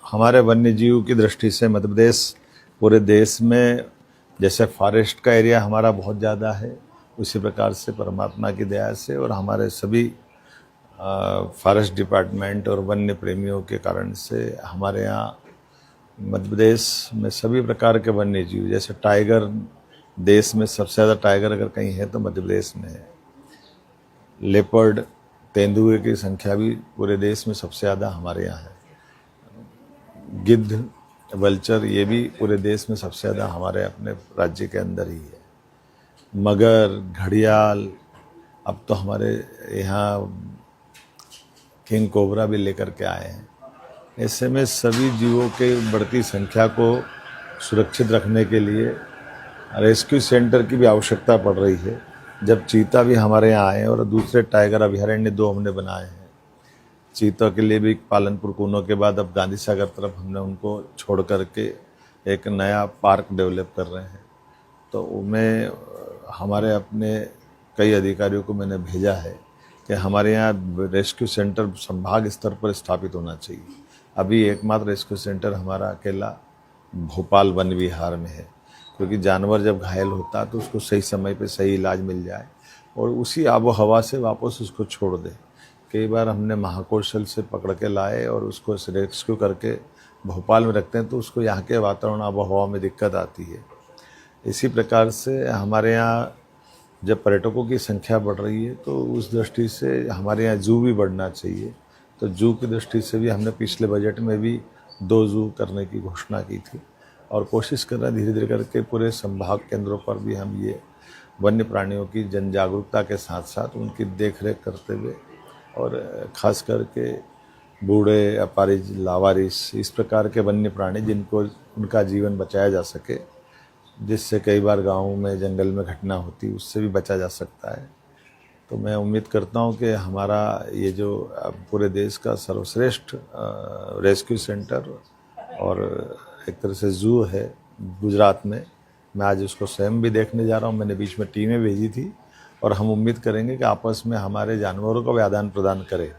हमारे वन्य जीव की दृष्टि से मध्य प्रदेश पूरे देश में जैसे फॉरेस्ट का एरिया हमारा बहुत ज़्यादा है, उसी प्रकार से परमात्मा की दया से और हमारे सभी फॉरेस्ट डिपार्टमेंट और वन्य प्रेमियों के कारण से हमारे यहाँ मध्य प्रदेश में सभी प्रकार के वन्य जीव, जैसे टाइगर, देश में सबसे ज़्यादा टाइगर अगर कहीं है तो मध्य प्रदेश में है। लेपर्ड, तेंदुए की संख्या भी पूरे देश में सबसे ज़्यादा हमारे यहाँ है। गिद्ध, वल्चर, ये भी पूरे देश में सबसे ज़्यादा हमारे अपने राज्य के अंदर ही है। मगर, घड़ियाल, अब तो हमारे यहाँ किंग कोबरा भी लेकर के आए हैं। ऐसे में सभी जीवों के बढ़ती संख्या को सुरक्षित रखने के लिए रेस्क्यू सेंटर की भी आवश्यकता पड़ रही है। जब चीता भी हमारे यहाँ आए और दूसरे टाइगर अभयारण्य 2 हमने बनाए हैं। चीता के लिए भी पालनपुर कूनो के बाद अब गांधी सागर तरफ हमने उनको छोड़ करके एक नया पार्क डेवलप कर रहे हैं। तो मैं हमारे अपने कई अधिकारियों को मैंने भेजा है कि हमारे यहाँ रेस्क्यू सेंटर संभाग स्तर पर स्थापित होना चाहिए। अभी एकमात्र रेस्क्यू सेंटर हमारा अकेला भोपाल वन विहार में है, क्योंकि जानवर जब घायल होता है तो उसको सही समय पे सही इलाज मिल जाए और उसी आबो हवा से वापस उसको छोड़ दे। कई बार हमने महाकौशल से पकड़ के लाए और उसको रेस्क्यू करके भोपाल में रखते हैं तो उसको यहाँ के वातावरण आबो हवा में दिक्कत आती है। इसी प्रकार से हमारे यहाँ जब पर्यटकों की संख्या बढ़ रही है तो उस दृष्टि से हमारे यहाँ जू भी बढ़ना चाहिए। तो जू की दृष्टि से भी हमने पिछले बजट में भी 2 जू करने की घोषणा की थी और कोशिश कर रहे हैं धीरे धीरे करके पूरे संभाग केंद्रों पर भी हम ये वन्य प्राणियों की जन जागरूकता के साथ साथ उनकी देखरेख करते हुए और ख़ास करके बूढ़े, अपारिज, लावारिस, इस प्रकार के वन्य प्राणी जिनको उनका जीवन बचाया जा सके, जिससे कई बार गाँव में जंगल में घटना होती, उससे भी बचा जा सकता है। तो मैं उम्मीद करता हूँ कि हमारा ये जो पूरे देश का सर्वश्रेष्ठ रेस्क्यू सेंटर और एक तरह से जू है गुजरात में, मैं आज उसको स्वयं भी देखने जा रहा हूँ। मैंने बीच में टीमें भेजी थी और हम उम्मीद करेंगे कि आपस में हमारे जानवरों का भी आदान प्रदान करें।